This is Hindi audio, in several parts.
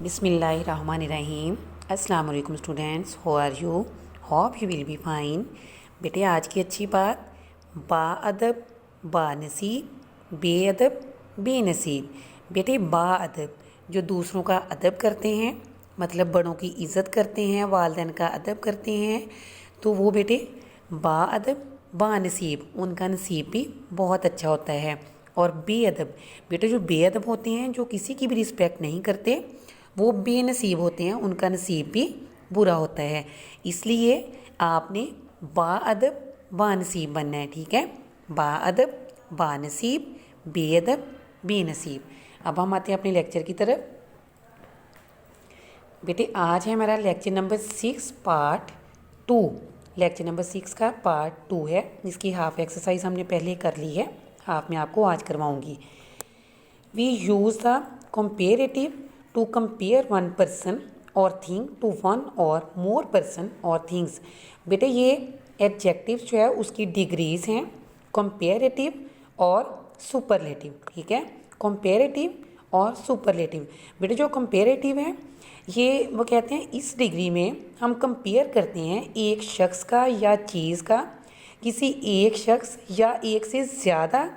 बिस्मिल्लाहिर्रहमानिर्रहीम। अस्सलाम वालेकुम students, how are you? Hope you will be fine. बेटे आज की अच्छी बात, बाअदब बानसीब बेअदब बेनसीब। बेटे बाअदब जो दूसरों का अदब करते हैं, मतलब बड़ों की इज़्ज़त करते हैं, वालिदैन का अदब करते हैं, तो वो बेटे बाअदब बानसीब, उनका नसीब भी बहुत अच्छा होता है। और बेअदब बेटे जो बेअदब होते हैं, जो किसी की भी रिस्पेक्ट नहीं करते, वो बेनसीब होते हैं, उनका नसीब भी बुरा होता है। इसलिए आपने बाअदब बानसीब बनना है, ठीक है। बाअदब बानसीब बेअदब बेनसीब। अब हम आते हैं अपने लेक्चर की तरफ। बेटे आज है हमारा lecture number 6 part 2। Lecture number 6 का पार्ट 2 है, जिसकी हाफ एक्सरसाइज हमने पहले कर ली है, हाफ में आपको आज करवाऊंगी। We use the comparative to compare one person or thing to one or more person और थिंग्स। बेटे ये एडजेक्टिव्स जो है उसकी डिग्रीज हैं, कंपेरेटिव और सुपरलेटिव, ठीक है। कंपेरेटिव और सुपरलेटिव। बेटे जो कंपेरेटिव है ये वो कहते हैं इस डिग्री में हम कंपेयर करते हैं एक शख्स का या चीज़ का किसी एक शख्स या एक से ज़्यादा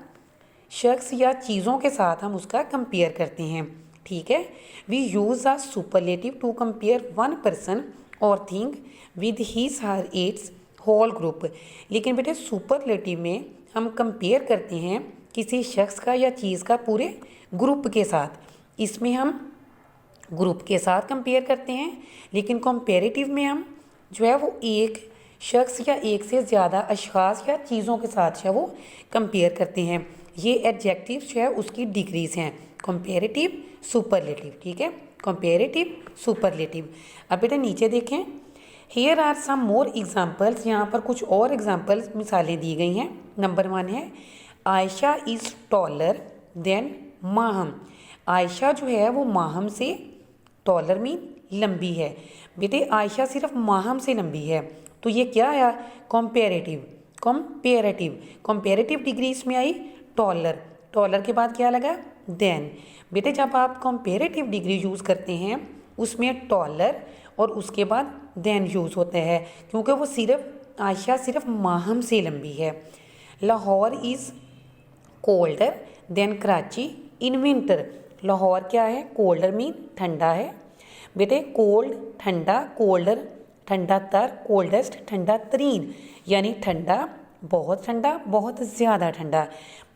शख्स या चीज़ों के साथ हम उसका कंपेयर करते हैं, ठीक है। We use a superlative to compare one person or thing with his her its whole group. लेकिन बेटे सुपरलेटिव में हम कंपेयर करते हैं किसी शख्स का या चीज़ का पूरे ग्रुप के साथ। इसमें हम ग्रुप के साथ कंपेयर करते हैं, लेकिन कंपेरेटिव में हम जो है वो एक शख्स या एक से ज़्यादा अशखास या चीज़ों के साथ जो है वो कंपेयर करते हैं। ये एडजेक्टिव्स जो है उसकी डिग्रीज हैं, कंपेरेटिव सुपरलेटिव, ठीक है। Comparative superlative. अब बेटा नीचे देखें, here are some more examples. यहाँ पर कुछ और एग्जाम्पल्स मिसालें दी गई हैं। नंबर 1 है Ayesha is taller than Maham. Ayesha जो है वो माहम से, टॉलर मीन लंबी है। बेटे आयशा सिर्फ माहम से लंबी है, तो ये क्या आया? कंपेरेटिव। कंपेरेटिव कंपेरेटिव डिग्री इसमें आई टॉलर। टॉलर के बाद क्या लगा? देन। बेटे जब आप कंपेरेटिव डिग्री यूज़ करते हैं उसमें टॉलर और उसके बाद देन यूज़ होता है, क्योंकि वो सिर्फ आयशा सिर्फ माहम से लंबी है। Lahore is colder than Karachi in winter. Lahore क्या है? कोल्डर मीन ठंडा है। बेटे कोल्ड ठंडा, कोल्डर ठंडा तर, कोल्डेस्ट ठंडा तरीन, यानी ठंडा, बहुत ज़्यादा ठंडा।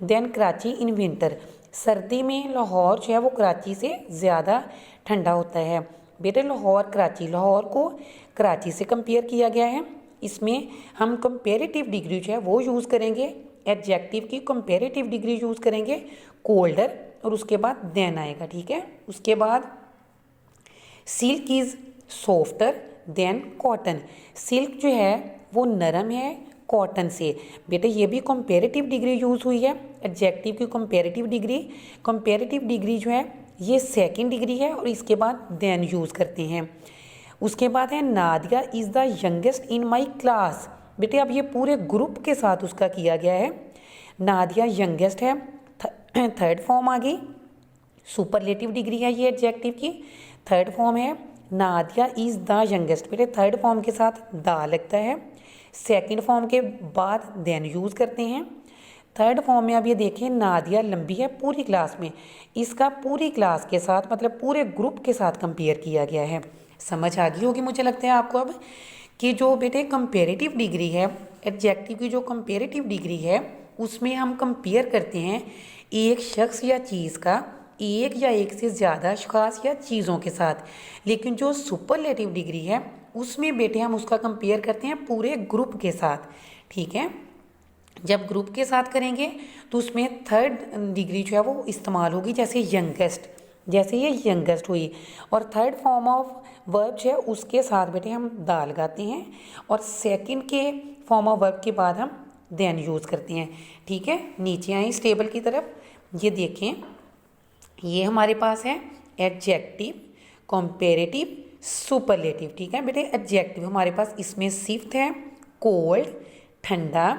Than Karachi in winter. सर्दी में लाहौर जो है वो कराची से ज़्यादा ठंडा होता है। बेटे लाहौर कराची, लाहौर को कराची से कंपेयर किया गया है। इसमें हम कंपेरेटिव डिग्री जो है वो यूज़ करेंगे, एडजेक्टिव की कंपेरेटिव डिग्री यूज़ करेंगे कोल्डर, और उसके बाद देन आएगा, ठीक है। उसके बाद silk is softer then cotton. Silk जो है वो नरम है कॉटन से। बेटे ये भी कंपेरेटिव डिग्री यूज़ हुई है, एडजेक्टिव की कंपेरेटिव डिग्री। कंपेरेटिव डिग्री जो है ये सेकंड डिग्री है और इसके बाद देन यूज़ करते हैं। उसके बाद है Nadia is the youngest in my class. बेटे अब ये पूरे ग्रुप के साथ उसका किया गया है। नादिया यंगेस्ट है, थर्ड फॉर्म आ गई, सुपरलेटिव डिग्री है ये एडजेक्टिव की। थर्ड फॉर्म है नादिया इज़ द यंगेस्ट। बेटे थर्ड फॉर्म के साथ द लगता है, सेकंड फॉर्म के बाद देन यूज़ करते हैं। थर्ड फॉर्म में अब ये देखें, नादिया लंबी है पूरी क्लास में, इसका पूरी क्लास के साथ मतलब पूरे ग्रुप के साथ कंपेयर किया गया है। समझ आ गई होगी मुझे लगता है आपको अब, कि जो बेटे कंपेरेटिव डिग्री है, एडजेक्टिव की जो कंपेरेटिव डिग्री है उसमें हम कंपेयर करते हैं एक शख्स या चीज़ का एक या एक से ज़्यादा अशखास या चीज़ों के साथ। लेकिन जो सुपरलेटिव डिग्री है उसमें बेटे हम उसका कंपेयर करते हैं पूरे ग्रुप के साथ, ठीक है। जब ग्रुप के साथ करेंगे तो उसमें थर्ड डिग्री जो है वो इस्तेमाल होगी, जैसे यंगेस्ट, जैसे ये यंगेस्ट हुई। और थर्ड फॉर्म ऑफ वर्ब जो है उसके साथ बेटे हम दा लगाते हैं, और सेकंड के फॉर्म ऑफ वर्ब के बाद हम देन यूज़ करते हैं, ठीक है। नीचे आए इस टेबल की तरफ, ये देखें, ये हमारे पास है एडजेक्टिव, कंपेरेटिव, सुपरलेटिव, ठीक है बेटे। एडजेक्टिव हमारे पास इसमें सिफ्थ है कोल्ड ठंडा,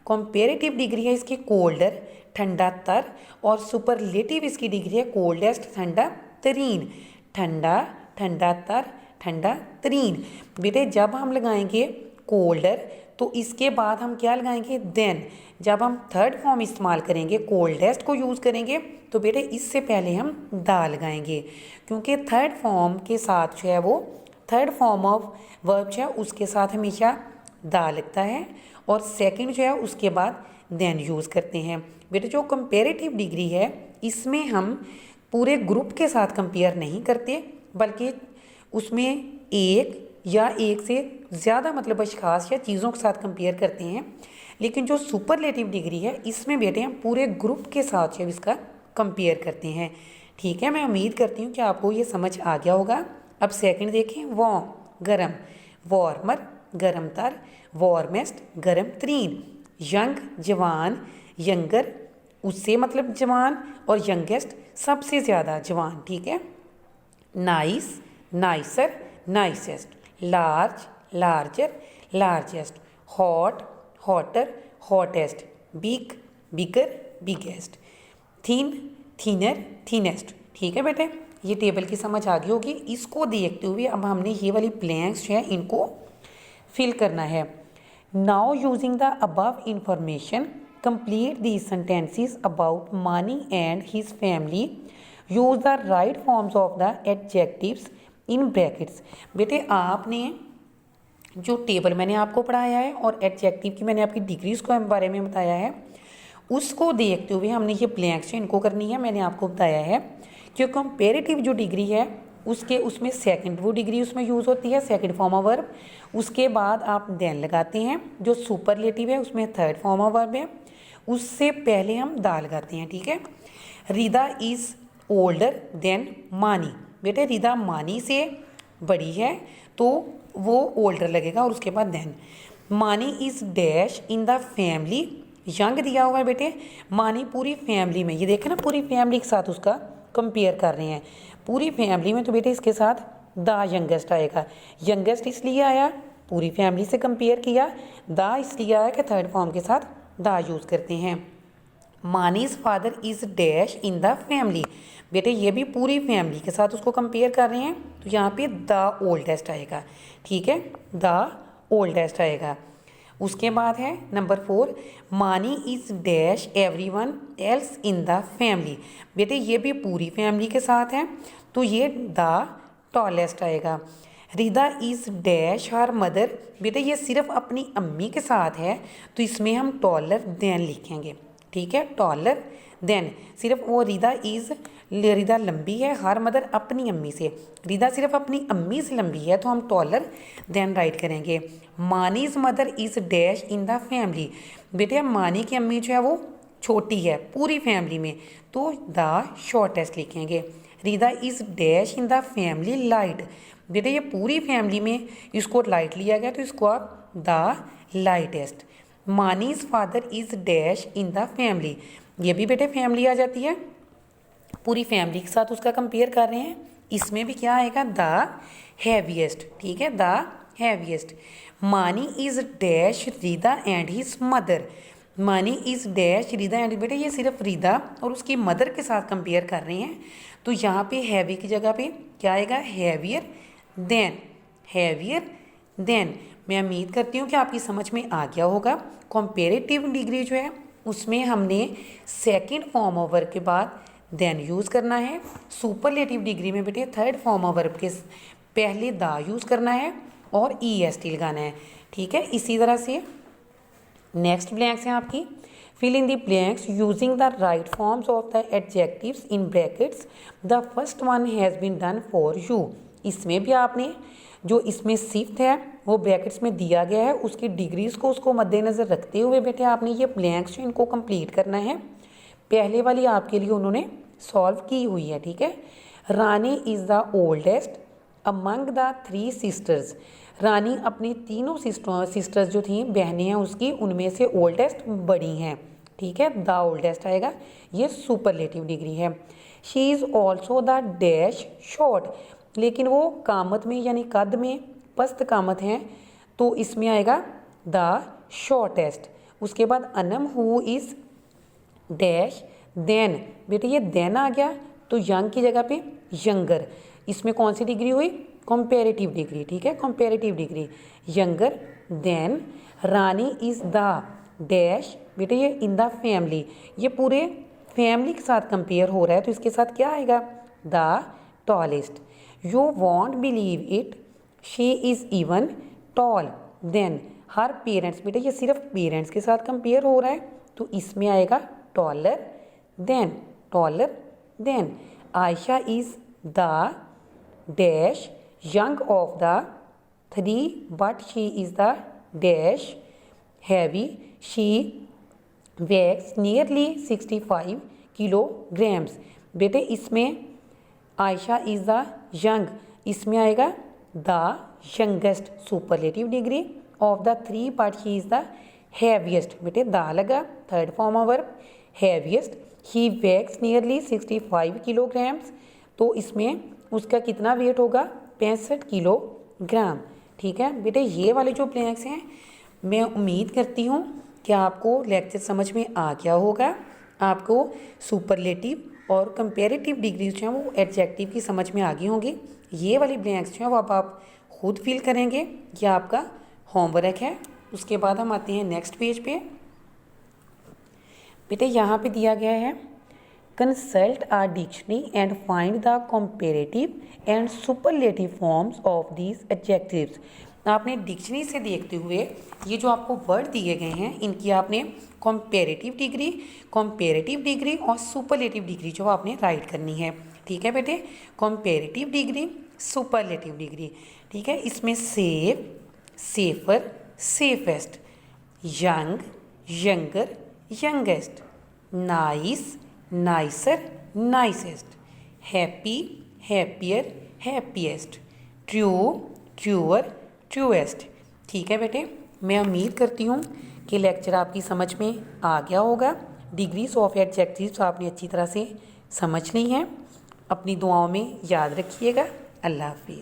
कंपेरेटिव डिग्री है इसकी कोल्डर ठंडा तर, और सुपरलेटिव इसकी डिग्री है कोल्डेस्ट ठंडा तरीन, ठंडा ठंडा तर, ठंडा तरीन। बेटे जब हम लगाएंगे कोल्डर तो इसके बाद हम क्या लगाएंगे देन। जब हम थर्ड फॉर्म इस्तेमाल करेंगे कोल्डेस्ट को यूज़ करेंगे तो बेटे इससे पहले हम दा लगाएंगे, क्योंकि थर्ड फॉर्म के साथ जो है वो थर्ड फॉर्म ऑफ वर्ब जो है उसके साथ हमेशा दा लगता है और सेकंड जो है उसके बाद देन यूज़ करते हैं। बेटे जो कंपेरेटिव डिग्री है इसमें हम पूरे ग्रुप के साथ कंपेयर नहीं करते, बल्कि उसमें एक या एक से ज़्यादा मतलब अशखास या चीज़ों के साथ कंपेयर करते हैं। लेकिन जो सुपरलेटिव डिग्री है इसमें बेटे हम पूरे ग्रुप के साथ जब इसका कंपेयर करते हैं। ठीक है, मैं उम्मीद करती हूँ कि आपको ये समझ आ गया होगा। अब सेकंड देखें, वार्म गर्म, वार्मर गर्म तर, वार्मेस्ट गर्म तरीन, यंग जवान, यंगर उससे मतलब जवान, और यंगेस्ट सबसे ज़्यादा जवान। ठीक है, nice nicer nicest, large larger largest, hot hotter hottest, big bigger biggest, thin thinner thinnest. ठीक है बेटे, ये टेबल की समझ आ गई होगी। इसको देखते हुए अब हमने ये वाली ब्लैंक्स जो है इनको फिल करना है। Now using the above information complete these sentences about Mani and his family, use the right forms of the adjectives in brackets. बेटे आपने जो टेबल मैंने आपको पढ़ाया है और एडजेक्टिव की मैंने आपकी डिग्रीज के बारे में बताया है, उसको देखते हुए हमने ये ब्लैंक्स इनको करनी है। मैंने आपको बताया है कि कंपेरेटिव जो डिग्री है उसमें सेकंड वो डिग्री उसमें यूज़ होती है, सेकंड फॉर्म ऑफ वर्ब। उसके बाद आप देन लगाते हैं। जो सुपरलेटिव है उसमें थर्ड फॉर्म ऑफ वर्ब है, उससे पहले हम दा लगाते हैं। ठीक है, रिदा इज़ ओल्डर देन मानी। बेटे रिदा मानी से बड़ी है तो वो ओल्डर लगेगा और उसके बाद देन। मानी is dash in the family, young दिया हुआ है बेटे। मानी पूरी फैमिली में, ये देखें ना पूरी फैमिली के साथ उसका कंपेयर कर रहे हैं, पूरी फैमिली में, तो बेटे इसके साथ द यंगेस्ट आएगा। यंगेस्ट इसलिए आया पूरी फैमिली से कंपेयर किया, द इसलिए आया कि थर्ड फॉर्म के साथ द यूज़ करते हैं। Mani's father is dash in the family. बेटे ये भी पूरी फैमिली के साथ उसको कंपेयर कर रहे हैं तो यहाँ पे द ओल्डेस्ट आएगा। ठीक है, द ओल्डेस्ट आएगा। उसके बाद है नंबर 4, मानी is dash everyone else in the family. बेटे ये भी पूरी फैमिली के साथ है तो ये द टॉलेस्ट आएगा। रिदा इज़ डैश हर मदर। बेटे ये सिर्फ अपनी अम्मी के साथ है तो इसमें हम टॉलर देन लिखेंगे। ठीक है, टॉलर देन। सिर्फ वो रिदा लंबी है, हर मदर अपनी अम्मी से, रिदा सिर्फ अपनी अम्मी से लंबी है तो हम टॉलर देन राइट करेंगे। Mani's mother is dash in the family. बेटे अब मानी की अम्मी जो है वो छोटी है पूरी फैमिली में तो द शॉर्टेस्ट लिखेंगे। Rida is dash in the family light. बेटे ये पूरी फैमिली में इसको लाइट लिया गया तो इसको आप the lightest. Mani's father is dash in the family. ये भी बेटे फैमिली आ जाती है, पूरी फैमिली के साथ उसका कंपेयर कर रहे हैं। इसमें भी क्या आएगा द हैवीएस्ट। ठीक है, the heaviest. Mani is dash Rida and his mother. Mani is dash Rida and, बेटे ये सिर्फ रिदा और उसकी मदर के साथ कंपेयर कर रहे हैं तो यहाँ पे हैवी की जगह पे क्या आएगा हैवियर देन, हैवियर देन। मैं उम्मीद करती हूँ कि आपकी समझ में आ गया होगा। कंपेरेटिव डिग्री जो है उसमें हमने सेकंड फॉर्म ऑफ वर्ब के बाद देन यूज़ करना है। सुपरलेटिव डिग्री में बेटे थर्ड फॉर्म ऑफ वर्ब के पहले द यूज़ करना है और EST लगाना है। ठीक है, इसी तरह से नेक्स्ट ब्लैंक्स है आपकी, fill in the blanks using the right forms of the adjectives in brackets. The first one has been done for you. इसमें भी आपने जो इसमें सिफ्थ है वो ब्रैकेट्स में दिया गया है, उसकी डिग्रीज को उसको मद्देनज़र रखते हुए बेटे आपने ये ब्लैंक्स जो इनको कंप्लीट करना है। पहले वाली आपके लिए उन्होंने सॉल्व की हुई है। ठीक है, Rani is the oldest among the 3 sisters. Rani अपनी तीनों सिस्टर्स जो थी बहनें हैं उसकी, उनमें से ओल्डेस्ट बड़ी हैं। ठीक है, द ओल्डेस्ट आएगा, ये सुपरलेटिव डिग्री है। She is also the dash short, लेकिन वो कामत में यानी कद में पस्त कामत हैं तो इसमें आएगा द शॉर्टेस्ट। उसके बाद Anam who is dash than. बेटे ये देन आ गया तो यंग की जगह पे यंगर। इसमें कौन सी डिग्री हुई? कंपैरेटिव डिग्री, ठीक है, comparative degree. Younger than Rani is the dash, बेटे ये इन द फैमिली, ये पूरे फैमिली के साथ कंपेयर हो रहा है, तो इसके साथ क्या आएगा? The tallest. You won't believe it she is even tall than her parents, बेटा ये सिर्फ पेरेंट्स के साथ कंपेयर हो रहा है, तो इसमें आएगा taller than, taller than. Ayesha is the dash young of the 3 but she is the dash heavy, she weighs nearly 65 kilograms. बेटे इसमें आयशा इज़ द यंग, इसमें आएगा the youngest superlative degree of the 3 but he is the heaviest, बेटे द लगा, third form of verb heaviest. He weighs nearly 65 kilograms, तो इसमें उसका कितना वेट होगा? 65 किलोग्राम, ठीक है। बेटे ये वाले जो ब्लैंक्स हैं मैं उम्मीद करती हूँ कि आपको लेक्चर समझ में आ गया होगा, आपको सुपरलेटिव और कंपैरेटिव डिग्रीज जो हैं वो एडजेक्टिव की समझ में आ गई होंगी। ये वाली ब्लैंक्स जो हैं वो अब आप खुद फिल करेंगे, ये आपका होमवर्क है। उसके बाद हम आते हैं नेक्स्ट पेज पे। बेटे यहाँ पे दिया गया है consult our dictionary and find the comparative and superlative forms of these adjectives. आपने डिक्शनरी से देखते हुए ये जो आपको वर्ड दिए गए हैं इनकी आपने कंपैरेटिव डिग्री और सुपरलेटिव डिग्री जो आपने राइट करनी है, ठीक है बेटे। कंपैरेटिव डिग्री, सुपरलेटिव डिग्री, ठीक है। इसमें safe, safer, safest, young, younger, youngest, nice, nicer, nicest, happy, happier, happiest, true, truer, truest, ठीक है बेटे। मैं उम्मीद करती हूँ कि लेक्चर आपकी समझ में आ गया होगा। डिग्रीज ऑफ एडजेक्टिव्स आपने अच्छी तरह से समझ ली हैं, अपनी दुआओं में याद रखिएगा। अल्लाह हाफिज़।